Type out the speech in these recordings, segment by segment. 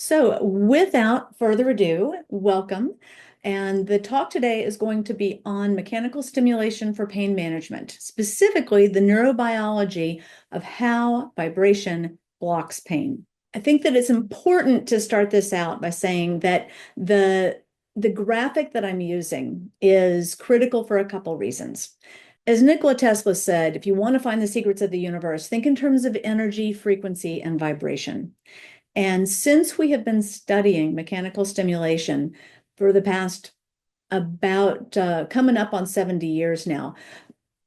So, without further ado, welcome. And the talk today is going to be on mechanical stimulation for pain management, specifically the neurobiology of how vibration blocks pain. I think that it's important to start this out by saying that the graphic that I'm using is critical for a couple reasons. As Nikola Tesla said, if you want to find the secrets of the universe, think in terms of energy, frequency, and vibration. And since we have been studying mechanical stimulation for the past about coming up on 70 years now,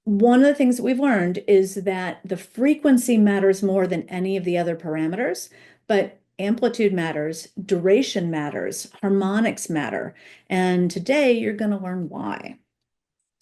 one of the things that we've learned is that the frequency matters more than any of the other parameters, but amplitude matters, duration matters, harmonics matter. And today you're going to learn why.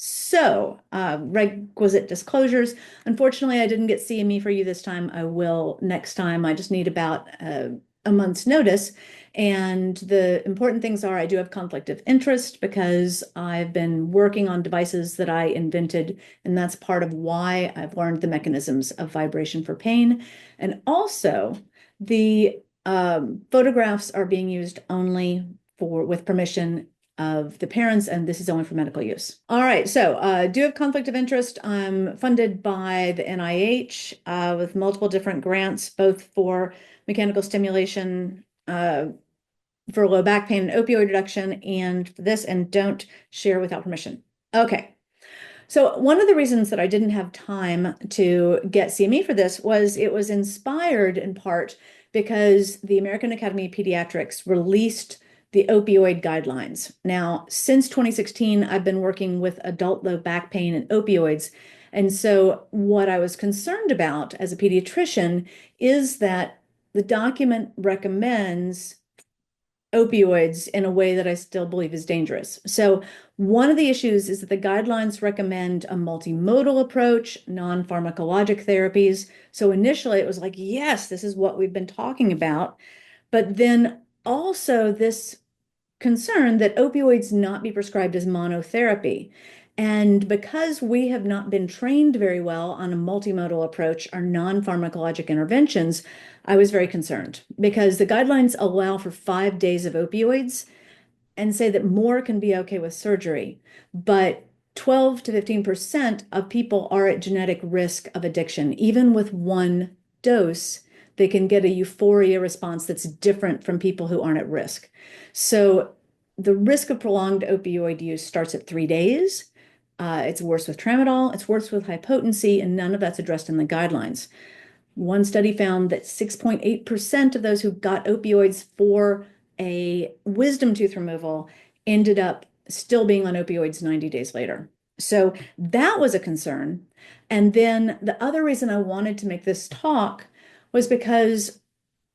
So, requisite disclosures. Unfortunately, I didn't get CME for you this time. I will next time. I just need about a month's notice. And the important things are I do have conflict of interest because I've been working on devices that I invented, and that's part of why I've learned the mechanisms of vibration for pain. And also, the photographs are being used only with permission of the parents, and this is only for medical use. All right, so do have conflict of interest. I'm funded by the NIH with multiple different grants, both for mechanical stimulation for low back pain and opioid reduction, and for this, and don't share without permission. Okay. So one of the reasons that I didn't have time to get CME for this was it was inspired in part because the American Academy of Pediatrics released the opioid guidelines. Now, since 2016, I've been working with adult low back pain and opioids. And so what I was concerned about as a pediatrician is that the document recommends opioids in a way that I still believe is dangerous. So one of the issues is that the guidelines recommend a multimodal approach, non-pharmacologic therapies. So initially it was like, yes, this is what we've been talking about. But then also this concern that opioids not be prescribed as monotherapy. And because we have not been trained very well on a multimodal approach or non-pharmacologic interventions, I was very concerned because the guidelines allow for 5 days of opioids and say that more can be okay with surgery. But 12 to 15% of people are at genetic risk of addiction. Even with one dose, they can get a euphoria response that's different from people who aren't at risk. So the risk of prolonged opioid use starts at 3 days. It's worse with tramadol, it's worse with high potency, and none of that's addressed in the guidelines. One study found that 6.8% of those who got opioids for a wisdom tooth removal ended up still being on opioids 90 days later. So that was a concern. And then the other reason I wanted to make this talk was because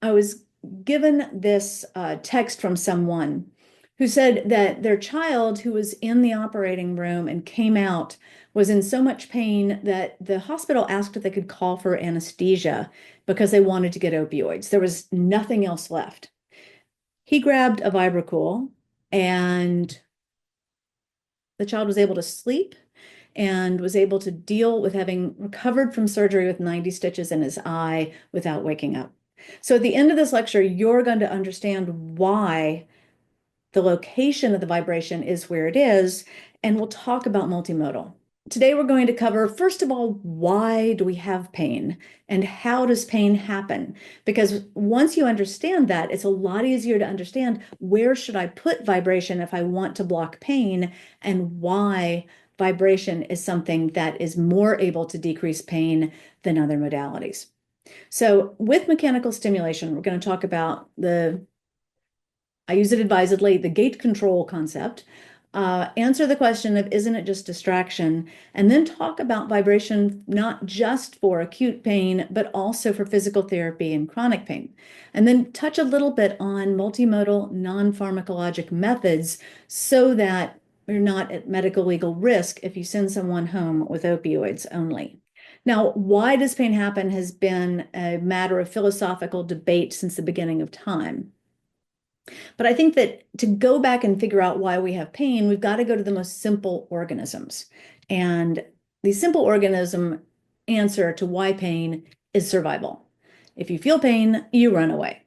I was given this text from someone who said that their child who was in the operating room and came out was in so much pain that the hospital asked if they could call for anesthesia because they wanted to get opioids. There was nothing else left. He grabbed a Vibracool and the child was able to sleep and was able to deal with having recovered from surgery with 90 stitches in his eye without waking up. So at the end of this lecture, you're going to understand why the location of the vibration is where it is, and we'll talk about multimodal. Today, we're going to cover, first of all, why do we have pain and how does pain happen? Because once you understand that, it's a lot easier to understand where should I put vibration if I want to block pain and why vibration is something that is more able to decrease pain than other modalities. So with mechanical stimulation, we're going to talk about I use it advisedly, the gate control concept, answer the question of isn't it just distraction, and then talk about vibration not just for acute pain, but also for physical therapy and chronic pain. And then touch a little bit on multimodal non-pharmacologic methods so that you're not at medical legal risk if you send someone home with opioids only. Now, why does pain happen has been a matter of philosophical debate since the beginning of time. But I think that to go back and figure out why we have pain, we've got to go to the most simple organisms. And the simple organism answer to why pain is survival. If you feel pain, you run away.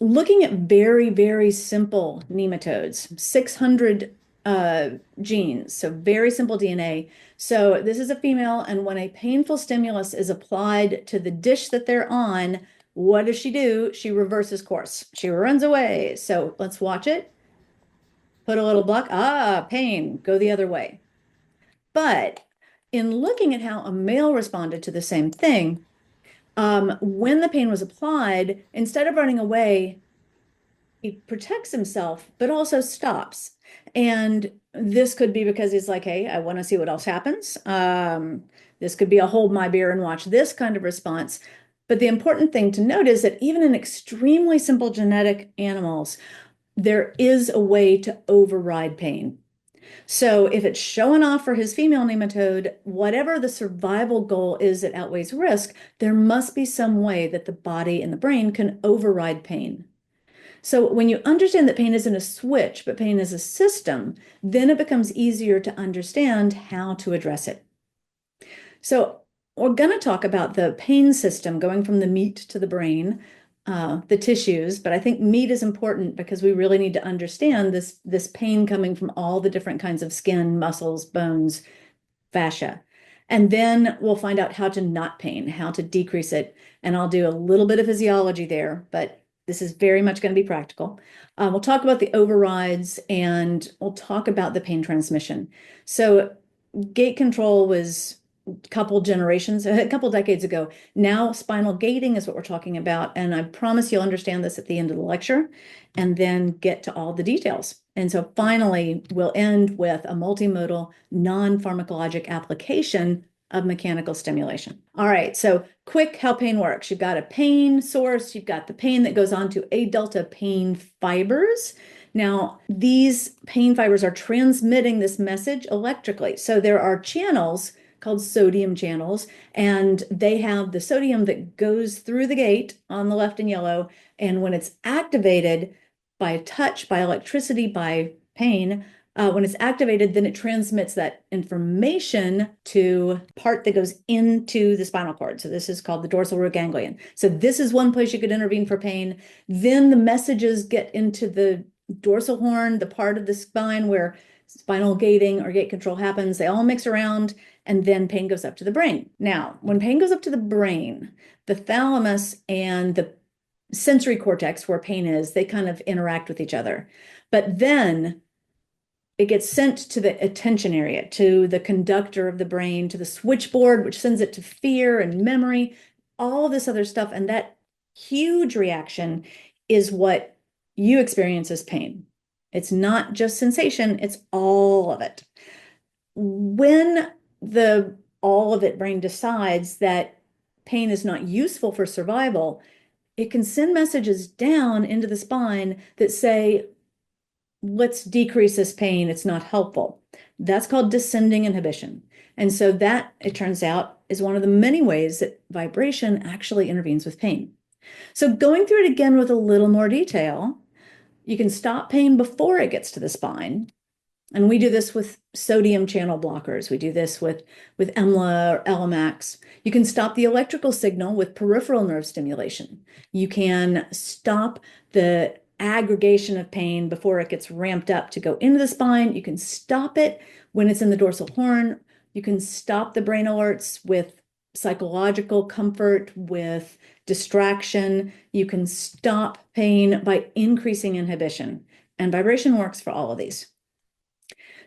looking at very, very simple nematodes, 600 uh, genes, so very simple DNA. So this is a female, and when a painful stimulus is applied to the dish that they're on, what does she do? She reverses course. She runs away. So let's watch it. Put a little block. Ah, pain. Go the other way. But in looking at how a male responded to the same thing, when the pain was applied, instead of running away, he protects himself, but also stops. And this could be because he's like, hey, I want to see what else happens. This could be a hold my beer and watch this kind of response. But the important thing to note is that even in extremely simple genetic animals, there is a way to override pain. So if it's showing off for his female nematode, whatever the survival goal is that outweighs risk, there must be some way that the body and the brain can override pain. So when you understand that pain isn't a switch, but pain is a system, then it becomes easier to understand how to address it. So we're going to talk about the pain system going from the meat to the brain, the tissues, but I think meat is important because we really need to understand this pain coming from all the different kinds of skin, muscles, bones, fascia. And then we'll find out how to not pain, how to decrease it. And I'll do a little bit of physiology there, but this is very much going to be practical. We'll talk about the overrides and we'll talk about the pain transmission. So gate control was a couple decades ago. Now spinal gating is what we're talking about. And I promise you'll understand this at the end of the lecture and then get to all the details. And so finally, we'll end with a multimodal non-pharmacologic application of mechanical stimulation. All right, so quick how pain works. You've got a pain source, you've got the pain that goes on to A delta pain fibers. Now, these pain fibers are transmitting this message electrically. So there are channels called sodium channels, and they have the sodium that goes through the gate on the left in yellow. And when it's activated by touch, by electricity, by pain, when it's activated, then it transmits that information to part that goes into the spinal cord. So this is called the dorsal root ganglion. So this is one place you could intervene for pain. Then the messages get into the dorsal horn, the part of the spine where spinal gating or gate control happens. They all mix around, and then pain goes up to the brain. Now, when pain goes up to the brain, the thalamus and the sensory cortex, where pain is, they kind of interact with each other. But then it gets sent to the attention area, to the conductor of the brain, to the switchboard, which sends it to fear and memory, all this other stuff. And that huge reaction is what you experience as pain. It's not just sensation, it's all of it. When the all of it brain decides that pain is not useful for survival, it can send messages down into the spine that say, let's decrease this pain. It's not helpful. That's called descending inhibition. And so that, it turns out, is one of the many ways that vibration actually intervenes with pain. So going through it again with a little more detail, you can stop pain before it gets to the spine. And we do this with sodium channel blockers. We do this with EMLA or Elemax. You can stop the electrical signal with peripheral nerve stimulation. You can stop the aggregation of pain before it gets ramped up to go into the spine. You can stop it when it's in the dorsal horn. You can stop the brain alerts with psychological comfort, with distraction. You can stop pain by increasing inhibition. And vibration works for all of these.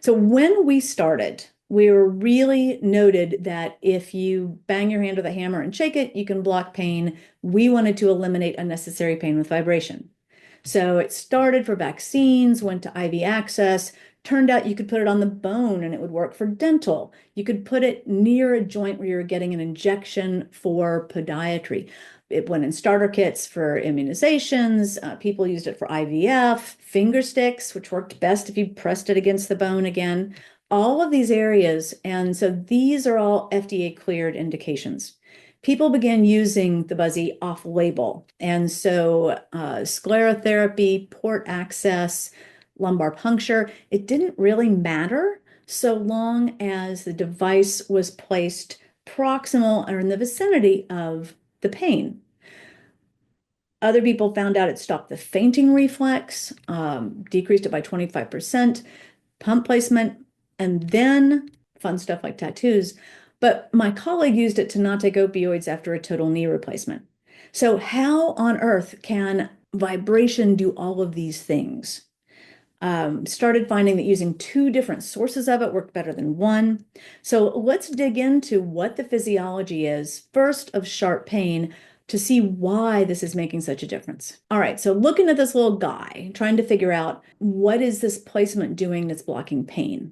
So when we started, we were really noted that if you bang your hand with a hammer and shake it, you can block pain. We wanted to eliminate unnecessary pain with vibration. So it started for vaccines, went to IV access. Turned out you could put it on the bone and it would work for dental. You could put it near a joint where you're getting an injection for podiatry. It went in starter kits for immunizations. People used it for IVF, finger sticks, which worked best if you pressed it against the bone again. All of these areas. And so these are all FDA cleared indications. People began using the Buzzy off-label. And so sclerotherapy, port access, lumbar puncture, it didn't really matter so long as the device was placed proximal or in the vicinity of the pain. Other people found out it stopped the fainting reflex, decreased it by 25%, pump placement, and then fun stuff like tattoos. But my colleague used it to not take opioids after a total knee replacement. So, how on earth can vibration do all of these things? Started finding that using two different sources of it worked better than one. So let's dig into what the physiology is first of sharp pain to see why this is making such a difference. All right, so looking at this little guy, trying to figure out what is this placement doing that's blocking pain.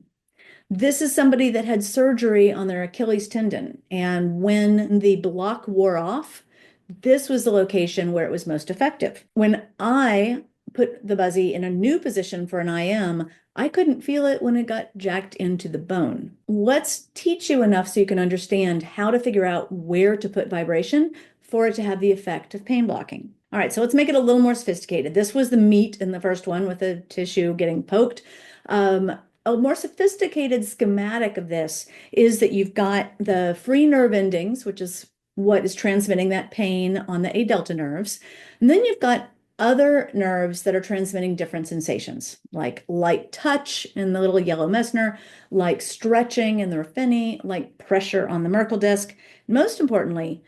This is somebody that had surgery on their Achilles tendon, and when the block wore off, this was the location where it was most effective. When I put the Buzzy in a new position for an IM, I couldn't feel it when it got jacked into the bone. Let's teach you enough so you can understand how to figure out where to put vibration for it to have the effect of pain blocking. All right, so let's make it a little more sophisticated. This was the meat in the first one with the tissue getting poked. A more sophisticated schematic of this is that you've got the free nerve endings, which is what is transmitting that pain on the A delta nerves. And then you've got other nerves that are transmitting different sensations, like light touch in the little yellow Messner, like stretching in the Ruffini, like pressure on the Merkel disc. Most importantly,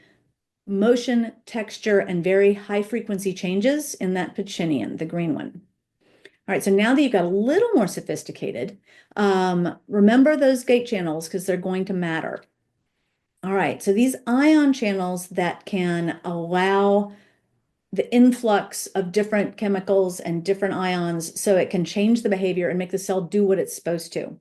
motion, texture, and very high frequency changes in that Pacinian, the green one. All right, so now that you've got a little more sophisticated, remember those gate channels because they're going to matter. All right, so these ion channels that can allow the influx of different chemicals and different ions so it can change the behavior and make the cell do what it's supposed to.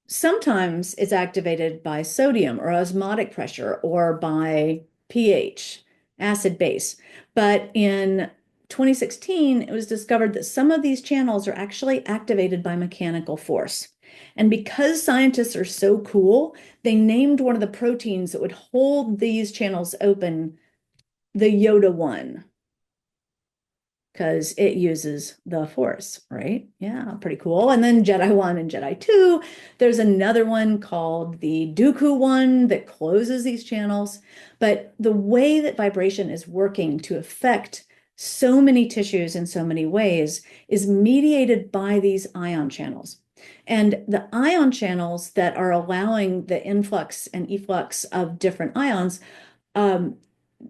Sometimes it's activated by sodium or osmotic pressure or by pH, acid base. But in 2016, it was discovered that some of these channels are actually activated by mechanical force. And because scientists are so cool, they named one of the proteins that would hold these channels open the Yoda 1 because it uses the force, right? Yeah, pretty cool. And then Jedi 1 and Jedi 2, there's another one called the Dooku 1 that closes these channels. But the way that vibration is working to affect so many tissues in so many ways is mediated by these ion channels. And the ion channels that are allowing the influx and efflux of different ions,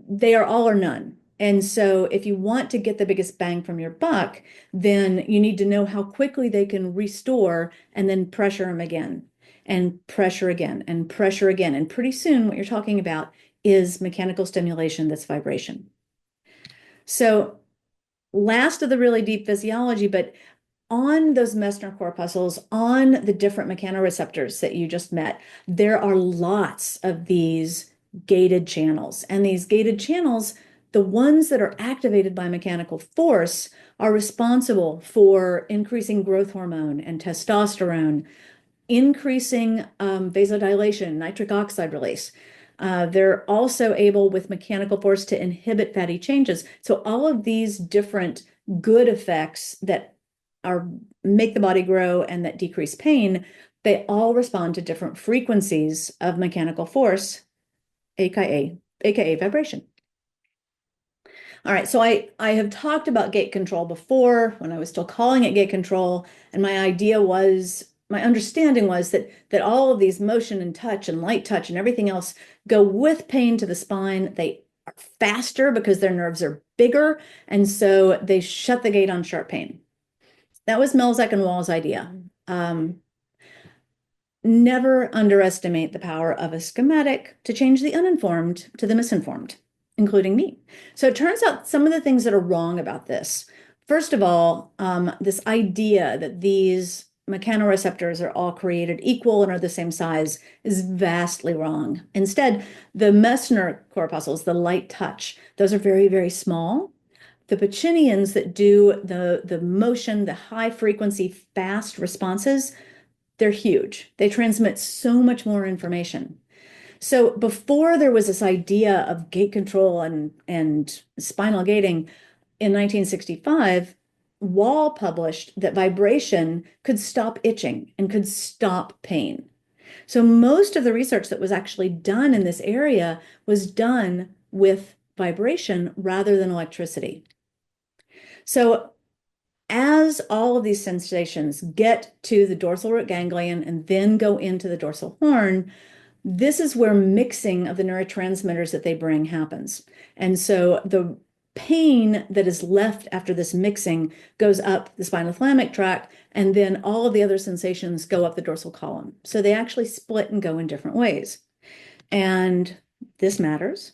they are all or none. And so if you want to get the biggest bang from your buck, then you need to know how quickly they can restore and then pressure them again and pressure again and pressure again. And pretty soon what you're talking about is mechanical stimulation that's vibration. So last of the really deep physiology, but on those Messner corpuscles, on the different mechanoreceptors that you just met, there are lots of these gated channels. And these gated channels, the ones that are activated by mechanical force, are responsible for increasing growth hormone and testosterone, increasing vasodilation, nitric oxide release. They're also able with mechanical force to inhibit fatty changes. So all of these different good effects that make the body grow and that decrease pain, they all respond to different frequencies of mechanical force, aka vibration. All right, so I have talked about gate control before when I was still calling it gate control, and my understanding was that all of these motion and touch and light touch and everything else go with pain to the spine. They are faster because their nerves are bigger, and so they shut the gate on sharp pain. That was Melzack and Wall's idea. Never underestimate the power of a schematic to change the uninformed to the misinformed, including me. So it turns out some of the things that are wrong about this. First of all, this idea that these mechanoreceptors are all created equal and are the same size is vastly wrong. Instead, the Messner corpuscles, the light touch, those are very, very small. The Pacinians that do the motion, the high frequency, fast responses, they're huge. They transmit so much more information. So before there was this idea of gate control and spinal gating in 1965, Wall published that vibration could stop itching and could stop pain. So most of the research that was actually done in this area was done with vibration rather than electricity. So as all of these sensations get to the dorsal root ganglion and then go into the dorsal horn, this is where mixing of the neurotransmitters that they bring happens. And so the pain that is left after this mixing goes up the spinothalamic tract, and then all of the other sensations go up the dorsal column. So they actually split and go in different ways. And this matters.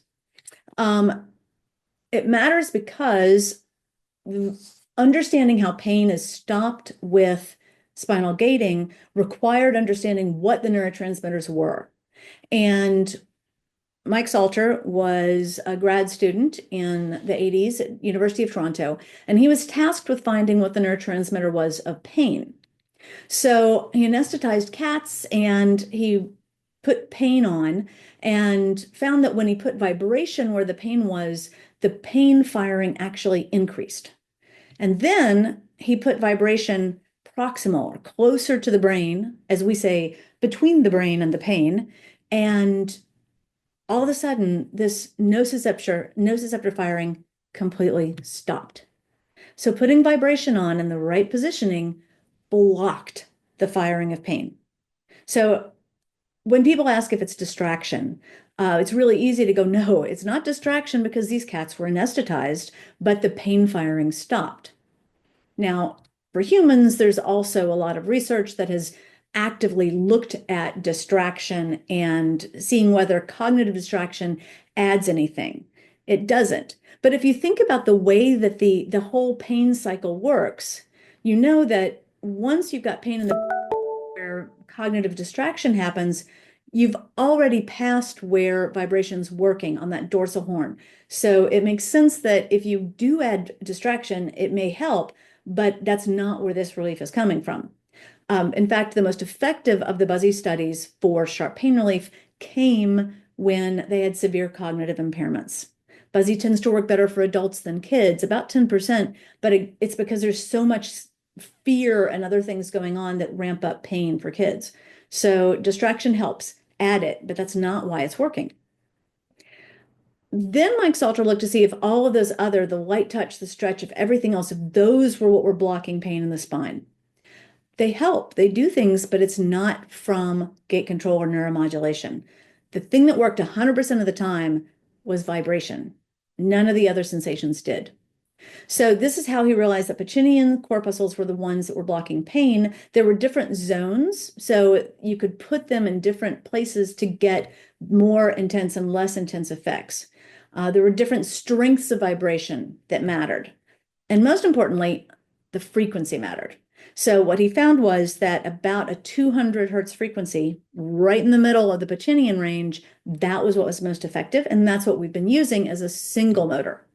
It matters because understanding how pain is stopped with spinal gating required understanding what the neurotransmitters were. And Mike Salter was a grad student in the 80s at University of Toronto, and he was tasked with finding what the neurotransmitter was of pain. So he anesthetized cats and he put pain on and found that when he put vibration where the pain was, the pain firing actually increased. And then he put vibration proximal or closer to the brain, as we say, between the brain and the pain. And all of a sudden, this nociceptor firing completely stopped. So putting vibration on in the right positioning blocked the firing of pain. So when people ask if it's distraction, it's really easy to go, no, it's not distraction because these cats were anesthetized, but the pain firing stopped. Now, for humans, there's also a lot of research that has actively looked at distraction and seeing whether cognitive distraction adds anything. It doesn't. But if you think about the way that the whole pain cycle works, you know that once you've got pain in the where cognitive distraction happens, you've already passed where vibration's working on that dorsal horn. So it makes sense that if you do add distraction, it may help, but that's not where this relief is coming from. In fact, the most effective of the Buzzy studies for sharp pain relief came when they had severe cognitive impairments. Buzzy tends to work better for adults than kids, about 10%, but it's because there's so much fear and other things going on that ramp up pain for kids. So distraction helps, add it, but that's not why it's working. Then Mike Salter looked to see if all of those other, the light touch, the stretch, if everything else, if those were what were blocking pain in the spine. They help, they do things, but it's not from gate control or neuromodulation. The thing that worked 100% of the time was vibration. None of the other sensations did. So this is how he realized that Pacinian corpuscles were the ones that were blocking pain. There were different zones, so you could put them in different places to get more intense and less intense effects. There were different strengths of vibration that mattered. And most importantly, the frequency mattered. So what he found was that about a 200 hertz frequency, right in the middle of the Pacinian range, that was what was most effective. And that's what we've been using as a single motor.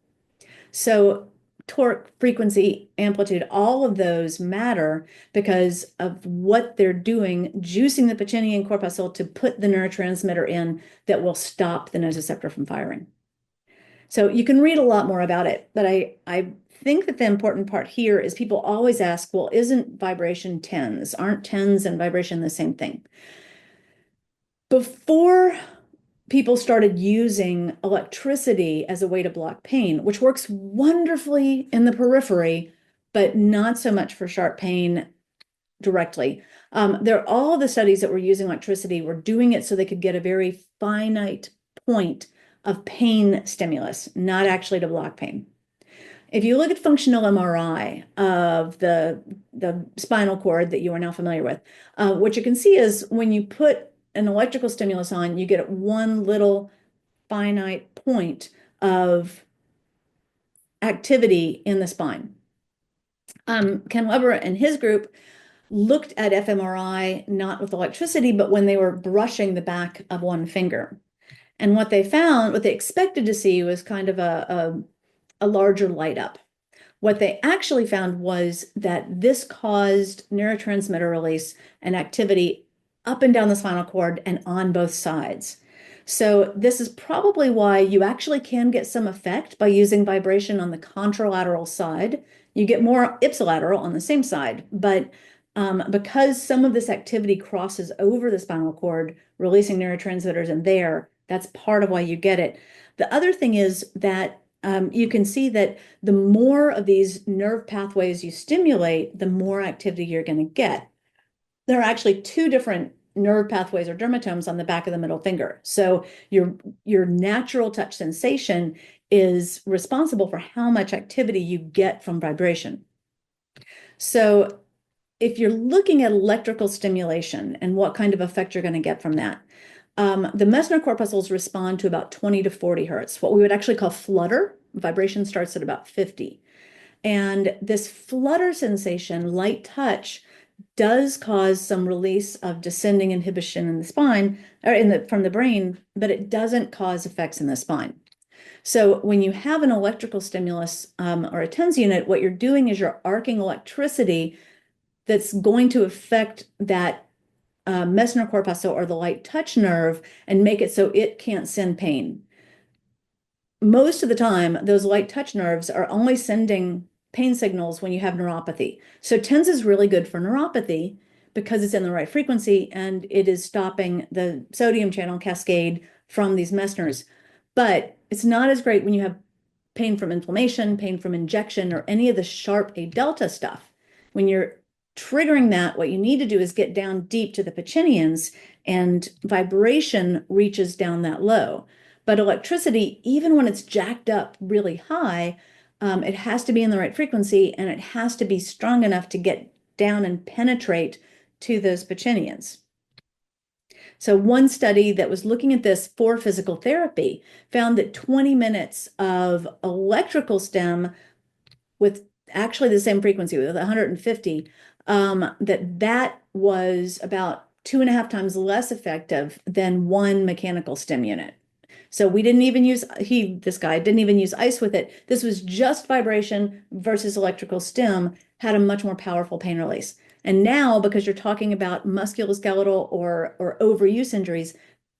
So torque, frequency, amplitude, all of those matter because of what they're doing, juicing the Pacinian corpuscle to put the neurotransmitter in that will stop the nociceptor from firing. So you can read a lot more about it, but I think that the important part here is people always ask, well, isn't vibration tens? Aren't tens and vibration the same thing? Before people started using electricity as a way to block pain, which works wonderfully in the periphery, but not so much for sharp pain directly. All of the studies that were using electricity were doing it so they could get a very finite point of pain stimulus, not actually to block pain. If you look at functional MRI of the spinal cord that you are now familiar with, what you can see is when you put an electrical stimulus on, you get one little finite point of activity in the spine. Ken Weber and his group looked at fMRI not with electricity, but when they were brushing the back of one finger. And what they found, what they expected to see was kind of a larger light up. What they actually found was that this caused neurotransmitter release and activity up and down the spinal cord and on both sides. So this is probably why you actually can get some effect by using vibration on the contralateral side. You get more ipsilateral on the same side, but because some of this activity crosses over the spinal cord, releasing neurotransmitters in there, That's part of why you get it. The other thing is that you can see that the more of these nerve pathways you stimulate, the more activity you're going to get. There are actually two different nerve pathways or dermatomes on the back of the middle finger. So your natural touch sensation is responsible for how much activity you get from vibration. So if you're looking at electrical stimulation and what kind of effect you're going to get from that, the Messner corpuscles respond to about 20 to 40 hertz, what we would actually call flutter. Vibration starts at about 50. And this flutter sensation, light touch, does cause some release of descending inhibition in the spine or from the brain, but it doesn't cause effects in the spine. So when you have an electrical stimulus or a TENS unit, what you're doing is you're arcing electricity that's going to affect that Messner corpuscle or the light touch nerve and make it so it can't send pain. Most of the time, those light touch nerves are only sending pain signals when you have neuropathy. So TENS is really good for neuropathy because it's in the right frequency and it is stopping the sodium channel cascade from these Messners. But it's not as great when you have pain from inflammation, pain from injection, or any of the sharp A delta stuff. When you're triggering that, what you need to do is get down deep to the Pacinians, and vibration reaches down that low. But electricity, even when it's jacked up really high, it has to be in the right frequency and it has to be strong enough to get down and penetrate to those Pacinians. So one study that was looking at this for physical therapy found that 20 minutes of electrical stim with actually the same frequency with 150, that was about 2.5 times less effective than one mechanical stim unit. So we didn't even use, this guy didn't even use ice with it. This was just vibration versus electrical stim, had a much more powerful pain release. And now, because you're talking about musculoskeletal or overuse injuries,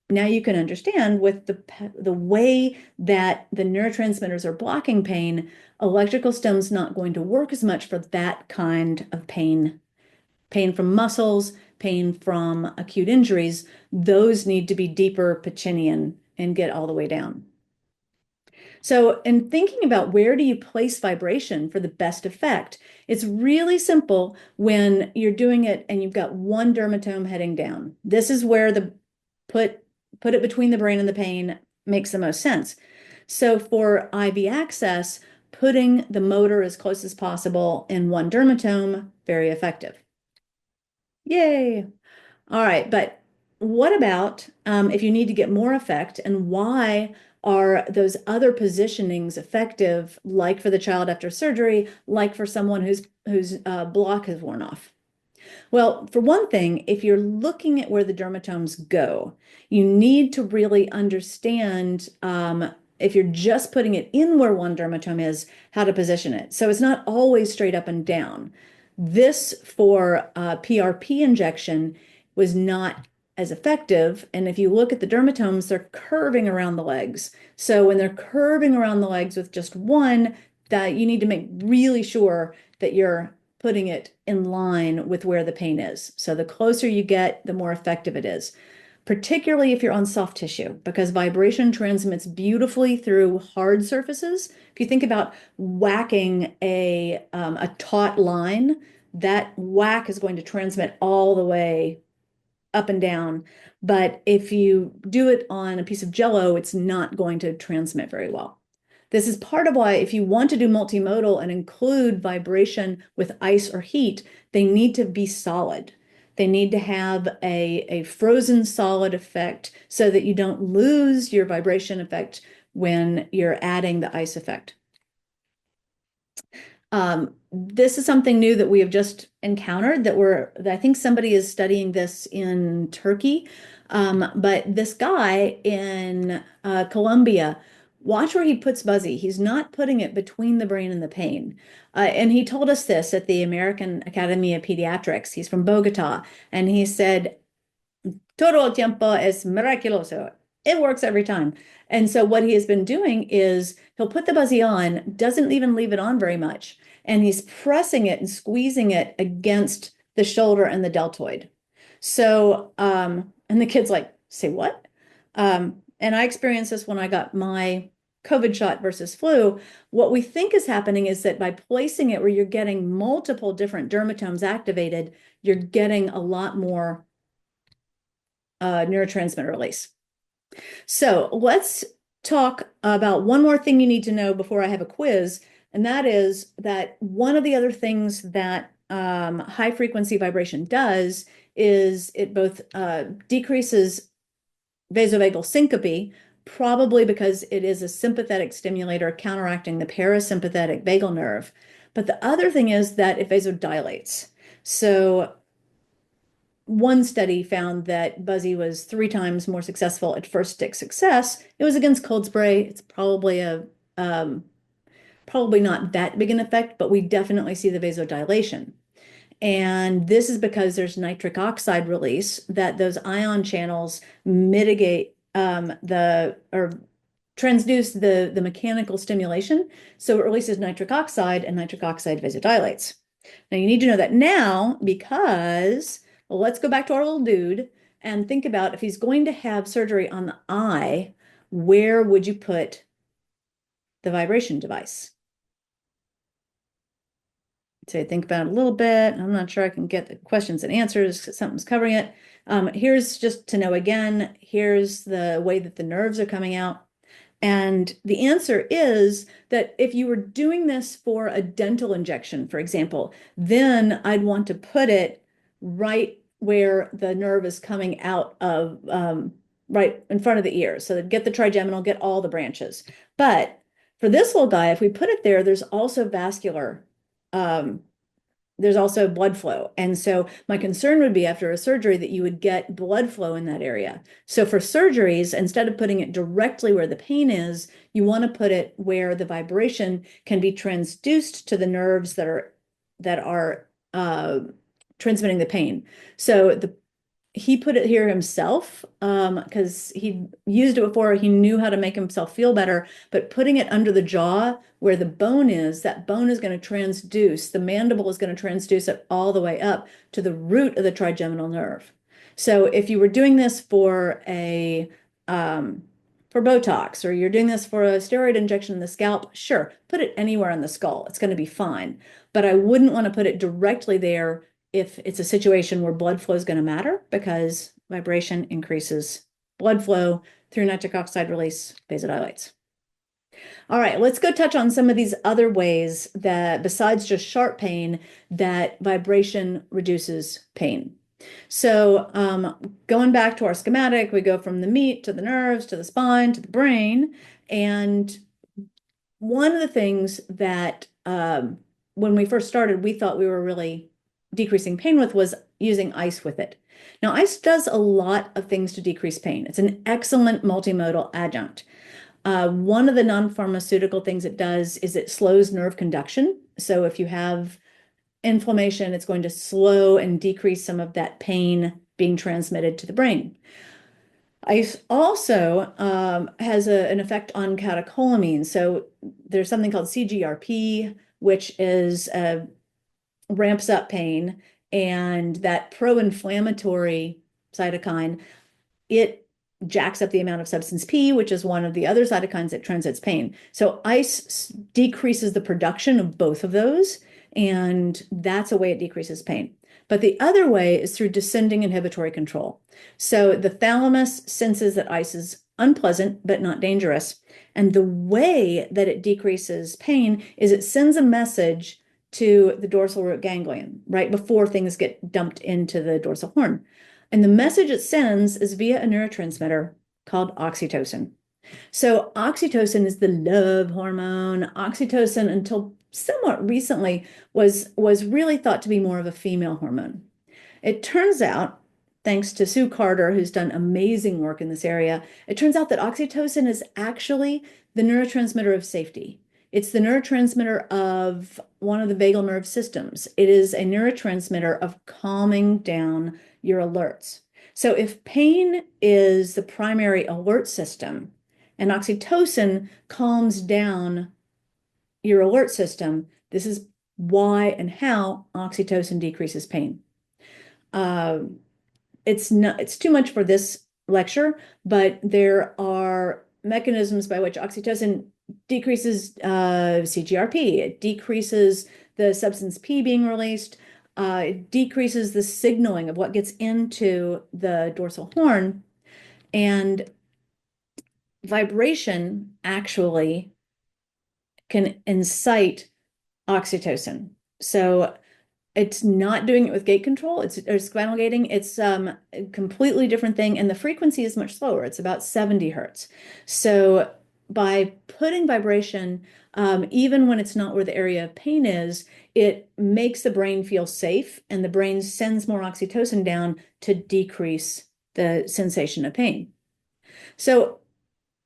now you can understand with the way that the neurotransmitters are blocking pain, electrical stim's not going to work as much for that kind of pain. Pain from muscles, pain from acute injuries, those need to be deeper Pacinian and get all the way down. So in thinking about where do you place vibration for the best effect, it's really simple when you're doing it and you've got one dermatome heading down. This is where the put it between the brain and the pain makes the most sense. So for IV access, putting the motor as close as possible in one dermatome, very effective. Yay. All right, but what about if you need to get more effect, and why are those other positionings effective, like for the child after surgery, like for someone whose block has worn off? Well, for one thing, if you're looking at where the dermatomes go, you need to really understand if you're just putting it in where one dermatome is, how to position it. So it's not always straight up and down. This for PRP injection was not as effective. And if you look at the dermatomes, they're curving around the legs. So when they're curving around the legs with just one, that you need to make really sure that you're putting it in line with where the pain is. So the closer you get, the more effective it is, particularly if you're on soft tissue, because vibration transmits beautifully through hard surfaces. If you think about whacking a taut line, that whack is going to transmit all the way up and down. But if you do it on a piece of Jello, it's not going to transmit very well. This is part of why if you want to do multimodal and include vibration with ice or heat, they need to be solid. They need to have a frozen solid effect so that you don't lose your vibration effect when you're adding the ice effect. This is something new that we have just encountered that I think somebody is studying this in Turkey. But this guy in Colombia, watch where he puts Buzzy. He's not putting it between the brain and the pain. And he told us this at the American Academy of Pediatrics. He's from Bogota. And he said, todo el tiempo es miraculoso. It works every time. And so what he has been doing is he'll put the Buzzy on, doesn't even leave it on very much, and he's pressing it and squeezing it against the shoulder and the deltoid. So, and the kid's like, say what? and I experienced this when I got my COVID shot versus flu. What we think is happening is that by placing it where you're getting multiple different dermatomes activated, you're getting a lot more neurotransmitter release. So let's talk about one more thing you need to know before I have a quiz, and that is that one of the other things that high frequency vibration does is it both decreases vasovagal syncope, probably because it is a sympathetic stimulator counteracting the parasympathetic vagal nerve. But the other thing is that it vasodilates. So one study found that Buzzy was 3 times more successful at first stick success. It was against cold spray. It's um, probably not that big an effect, but we definitely see the vasodilation. And this is because there's nitric oxide release that those ion channels mitigate the or transduce the mechanical stimulation. So it releases nitric oxide and nitric oxide vasodilates. Now you need to know that now because, well, let's go back to our little dude and think about if he's going to have surgery on the eye, where would you put the vibration device? So think about it a little bit. I'm not sure I can get the questions and answers because something's covering it. Here's just to know again, here's the way that the nerves are coming out. And the answer is that if you were doing this for a dental injection, for example, then I'd want to put it right where the nerve is coming out of, right in front of the ear. So that get the trigeminal, get all the branches. But for this little guy, if we put it there, um, there's also blood flow. And so my concern would be after a surgery that you would get blood flow in that area. So for surgeries, instead of putting it directly where the pain is, you want to put it where the vibration can be transduced to the nerves that are transmitting the pain. So he put it here himself because he used it before. He knew how to make himself feel better, but putting it under the jaw where the bone is, that bone is going to transduce, the mandible is going to transduce it all the way up to the root of the trigeminal nerve. So if you were doing this for Botox or you're doing this for a steroid injection in the scalp, sure, put it anywhere in the skull. It's going to be fine. But I wouldn't want to put it directly there if it's a situation where blood flow is going to matter because vibration increases blood flow through nitric oxide release, vasodilates. All right, let's go touch on some of these other ways that, besides just sharp pain, that vibration reduces pain. So going back to our schematic, we go from the meat to the nerves to the spine to the brain. And one of the things that when we first started, we thought we were really decreasing pain with was using ice with it. Now, ice does a lot of things to decrease pain. It's an excellent multimodal adjunct. One of the non-pharmaceutical things it does is it slows nerve conduction. So if you have inflammation, it's going to slow and decrease some of that pain being transmitted to the brain. Ice also has an effect on catecholamines. So there's something called CGRP, which is ramps up pain, and that pro-inflammatory cytokine, it jacks up the amount of substance P, which is one of the other cytokines that transits pain. So ice decreases the production of both of those, and that's a way it decreases pain. But the other way is through descending inhibitory control. So the thalamus senses that ice is unpleasant but not dangerous. And the way that it decreases pain is it sends a message to the dorsal root ganglion right before things get dumped into the dorsal horn. And the message it sends is via a neurotransmitter called oxytocin. So oxytocin is the love hormone. Oxytocin, until somewhat recently, was really thought to be more of a female hormone. It turns out, thanks to Sue Carter, who's done amazing work in this area, it turns out that oxytocin is actually the neurotransmitter of safety. It's the neurotransmitter of one of the vagal nerve systems. It is a neurotransmitter of calming down your alerts. So if pain is the primary alert system and oxytocin calms down your alert system, this is why and how oxytocin decreases pain. It's too much for this lecture, but there are mechanisms by which oxytocin decreases CGRP. It decreases the substance P being released. It decreases the signaling of what gets into the dorsal horn. And vibration actually can incite oxytocin. So it's not doing it with gate control. It's spinal gating. It's a completely different thing. And the frequency is much slower. It's about 70 hertz. So by putting vibration, even when it's not where the area of pain is, it makes the brain feel safe, and the brain sends more oxytocin down to decrease the sensation of pain. So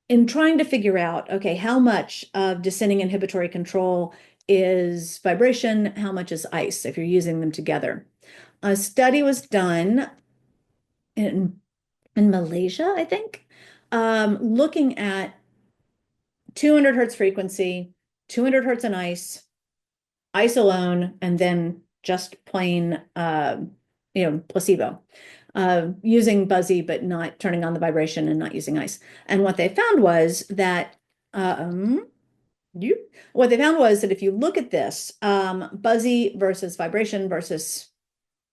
in trying to figure out, okay, how much of descending inhibitory control is vibration, how much is ice if you're using them together. A study was done in Malaysia, I think, looking at 200 hertz frequency, 200 hertz in ice alone, and then just plain, placebo. Using Buzzy, but not turning on the vibration and not using ice. And what they found was that if you look at this, Buzzy versus vibration versus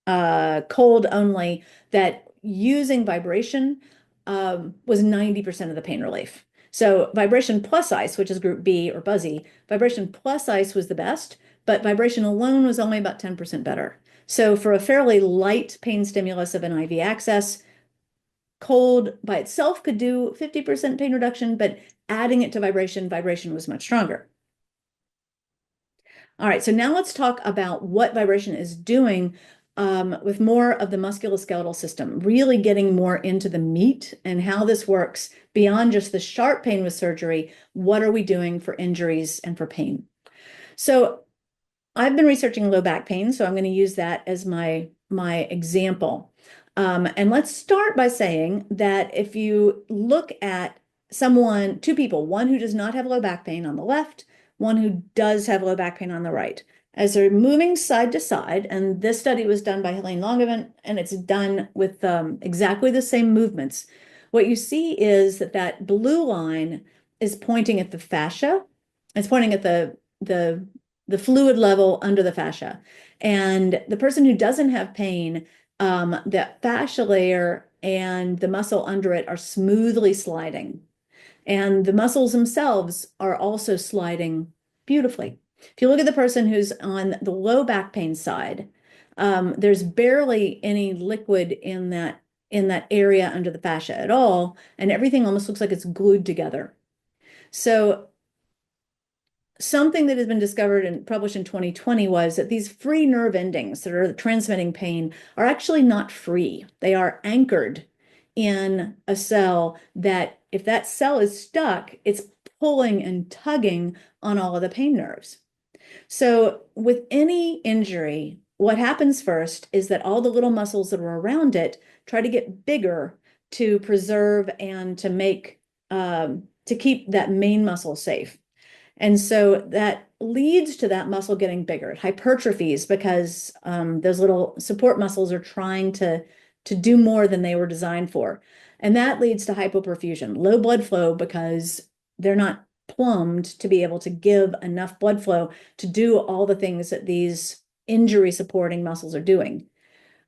cold only, that using vibration was 90% of the pain relief. So vibration plus ice, which is group B or Buzzy, vibration plus ice was the best, but vibration alone was only about 10% better. So for a fairly light pain stimulus of an IV access, cold by itself could do 50% pain reduction, but adding it to vibration was much stronger. All right, so now let's talk about what vibration is doing with more of the musculoskeletal system, really getting more into the meat and how this works beyond just the sharp pain with surgery. What are we doing for injuries and for pain? So I've been researching low back pain, so I'm going to use that as my example. And let's start by saying that if you look at two people, one who does not have low back pain on the left, one who does have low back pain on the right, as they're moving side to side, and this study was done by Helene Langevin, and it's done with exactly the same movements. What you see is that blue line is pointing at the fascia. It's pointing at the fluid level under the fascia. And the person who doesn't have pain, that fascia layer and the muscle under it are smoothly sliding. And the muscles themselves are also sliding beautifully. If you look at the person who's on the low back pain side, there's barely any liquid in that area under the fascia at all, and everything almost looks like it's glued together. So something that has been discovered and published in 2020 was that these free nerve endings that are transmitting pain are actually not free. They are anchored in a cell that, if that cell is stuck, it's pulling and tugging on all of the pain nerves. So with any injury, what happens first is that all the little muscles that are around it try to get bigger to preserve and to keep that main muscle safe. And so that leads to that muscle getting bigger. It hypertrophies because those little support muscles are trying to do more than they were designed for. And that leads to hypoperfusion, low blood flow, because they're not plumbed to be able to give enough blood flow to do all the things that these injury supporting muscles are doing.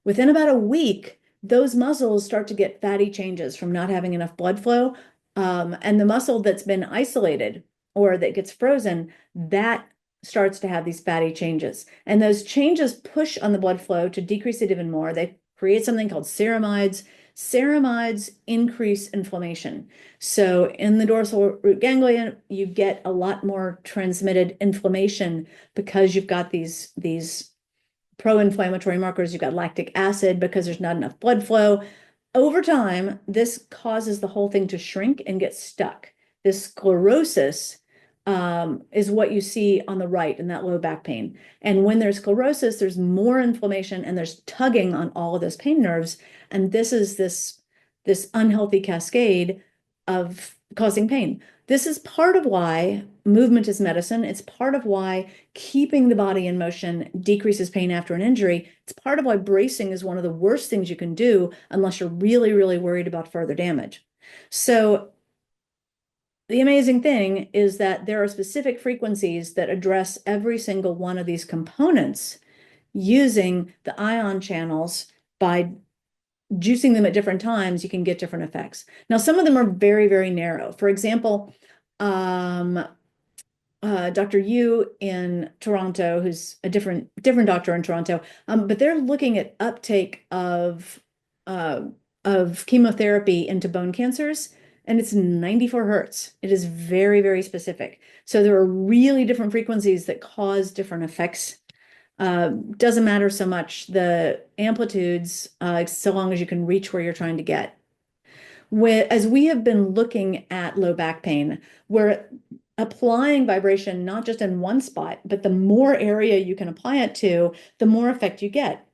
Within about a week, those muscles start to get fatty changes from not having enough blood flow. And the muscle that's been isolated or that gets frozen, that starts to have these fatty changes. And those changes push on the blood flow to decrease it even more. They create something called ceramides. Ceramides increase inflammation. So in the dorsal root ganglion, you get a lot more transmitted inflammation because you've got these pro-inflammatory markers. You've got lactic acid because there's not enough blood flow. Over time, this causes the whole thing to shrink and get stuck. This sclerosis is what you see on the right in that low back pain. And when there's sclerosis, there's more inflammation and there's tugging on all of those pain nerves. And this is this unhealthy cascade of causing pain. This is part of why movement is medicine. It's part of why keeping the body in motion decreases pain after an injury. It's part of why bracing is one of the worst things you can do unless you're really, really worried about further damage. So The amazing thing is that there are specific frequencies that address every single one of these components using the ion channels. By juicing them at different times, you can get different effects. Now, some of them are very, very narrow. For example, um, Dr. Yu in Toronto, who's a different doctor in Toronto, but they're looking at uptake uh, of chemotherapy into bone cancers, and it's 94 hertz. It is very, very specific. So there are really different frequencies that cause different effects. Doesn't matter so much the amplitudes, so long as you can reach where you're trying to get. As we have been looking at low back pain, we're applying vibration not just in one spot, but the more area you can apply it to, the more effect you get.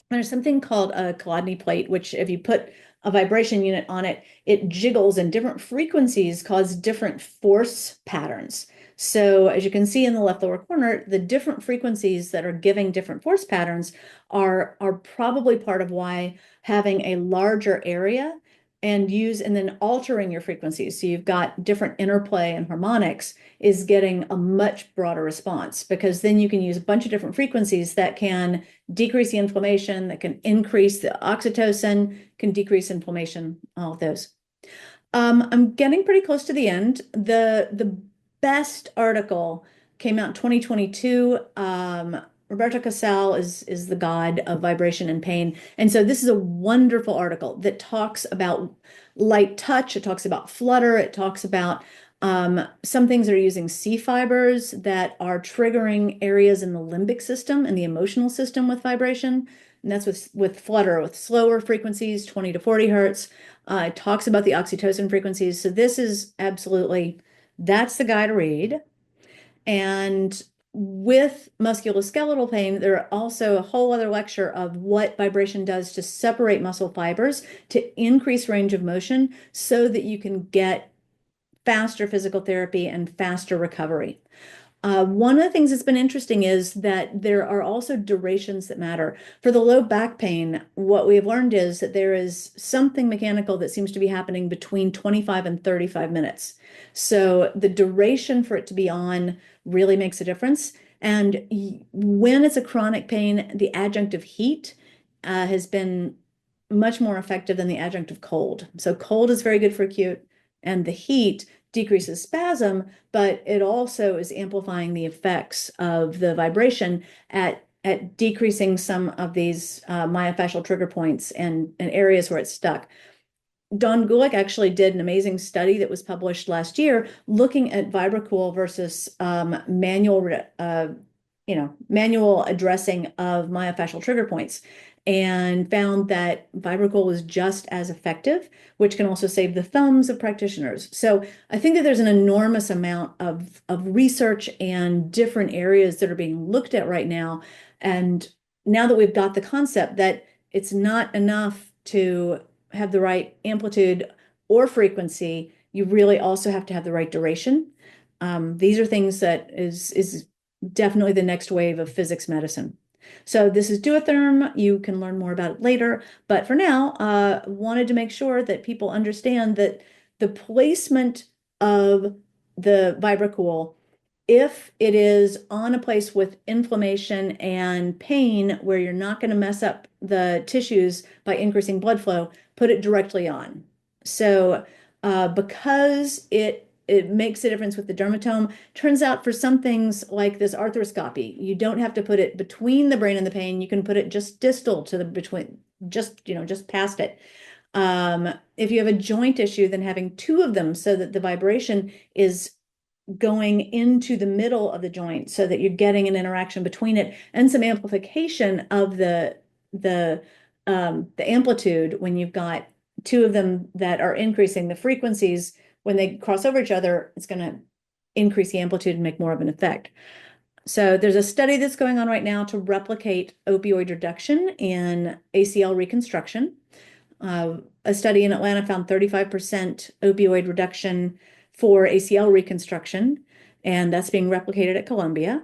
There's something called a Chladni plate, which if you put a vibration unit on it, it jiggles, and different frequencies cause different force patterns. So as you can see in the left lower corner, the different frequencies that are giving different force patterns are probably part of why having a larger area and then altering your frequencies. So you've got different interplay and harmonics is getting a much broader response, because then you can use a bunch of different frequencies that can decrease the inflammation, that can increase the oxytocin, can decrease inflammation, all of those. I'm getting pretty close to the end. The best article came out in 2022. Roberto Casal is the god of vibration and pain. And so this is a wonderful article that talks about light touch. It talks about flutter. It talks about some things that are using C fibers that are triggering areas in the limbic system and the emotional system with vibration. And that's with flutter, with slower frequencies, 20 to 40 hertz. It talks about the oxytocin frequencies. So this is absolutely, that's the guy to read. And with musculoskeletal pain, there are also a whole other lecture of what vibration does to separate muscle fibers, to increase range of motion so that you can get faster physical therapy and faster recovery. One of the things that's been interesting is that there are also durations that matter. For the low back pain, what we have learned is that there is something mechanical that seems to be happening between 25 and 35 minutes. So the duration for it to be on really makes a difference. And when it's a chronic pain, the adjunct of heat has been much more effective than the adjunct of cold. So cold is very good for acute, and the heat decreases spasm, but it also is amplifying the effects of the vibration at decreasing some of these myofascial trigger points and areas where it's stuck. Don Gulick actually did an amazing study that was published last year looking at VibraCool versus manual addressing of myofascial trigger points, and found that VibraCool was just as effective, which can also save the thumbs of practitioners. So I think that there's an enormous amount of research and different areas that are being looked at right now. And now that we've got the concept that it's not enough to have the right amplitude or frequency, you really also have to have the right duration. These are things that is definitely the next wave of physics medicine. So this is Duotherm. You can learn more about it later. But for now, wanted to make sure that people understand that the placement of the VibraCool, if it is on a place with inflammation and pain where you're not going to mess up the tissues by increasing blood flow, put it directly on. So because it makes a difference with the dermatome. Turns out for some things like this arthroscopy, you don't have to put it between the brain and the pain. You can put it just distal to the between, just past it. If you have a joint issue, then having two of them so that the vibration is going into the middle of the joint so that you're getting an interaction between it and some amplification of the amplitude when you've got two of them that are increasing the frequencies. When they cross over each other, it's going to increase the amplitude and make more of an effect. So there's a study that's going on right now to replicate opioid reduction in ACL reconstruction. A study in Atlanta found 35% opioid reduction for ACL reconstruction, and that's being replicated at Columbia.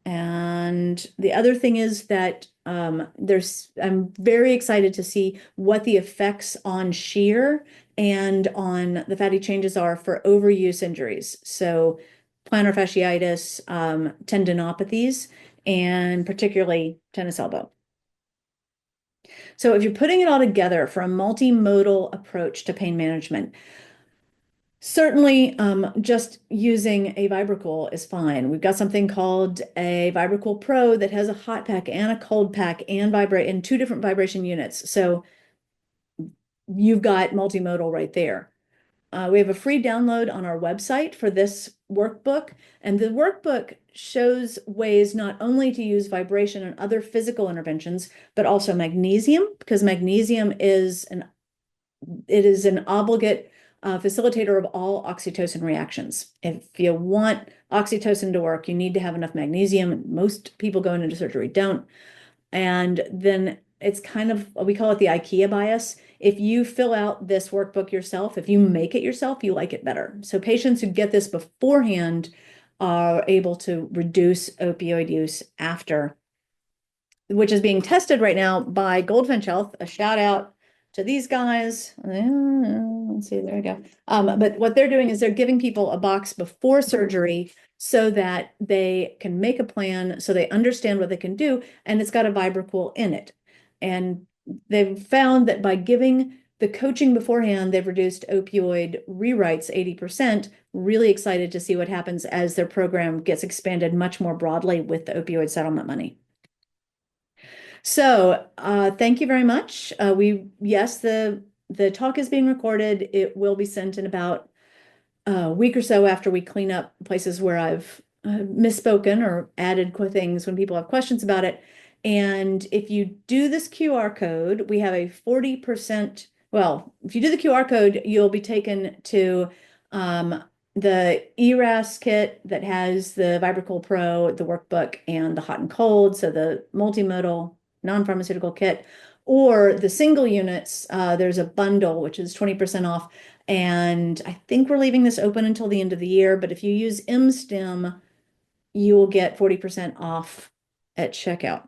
And the other thing is that I'm very excited to see what the effects on shear and on the fatty changes are for overuse injuries. So plantar fasciitis, tendinopathies, and particularly tennis elbow. So if you're putting it all together for a multimodal approach to pain management, certainly just using a Vibracool is fine. We've got something called a Vibracool Pro that has a hot pack and a cold pack and vibrate in two different vibration units. So you've got multimodal right there. We have a free download on our website for this workbook, and the workbook shows ways not only to use vibration and other physical interventions, but also magnesium, because magnesium is an obligate facilitator of all oxytocin reactions. If you want oxytocin to work, you need to have enough magnesium. Most people going into surgery don't. And then it's kind of, we call it the IKEA bias. If you fill out this workbook yourself, if you make it yourself, you like it better. So patients who get this beforehand are able to reduce opioid use after, which is being tested right now by Goldfinch Health. A shout out to these guys. Let's see, there we go. But what they're doing is they're giving people a box before surgery so that they can make a plan, so they understand what they can do, and it's got a Vibracool in it. And they've found that by giving the coaching beforehand, they've reduced opioid rewrites 80%. Really excited to see what happens as their program gets expanded much more broadly with the opioid settlement money. So thank you very much. Yes, the talk is being recorded. It will be sent in about a week or so after we clean up places where I've misspoken or added things when people have questions about it. And if you do this QR code, we have a 40%, well, if you do the QR code, you'll be taken to the ERAS kit that has the Vibracool Pro, the workbook, and the hot and cold, so the multimodal non-pharmaceutical kit, or the single units. There's a bundle, which is 20% off. And I think we're leaving this open until the end of the year, but if you use M-Stim, you will get 40% off at checkout.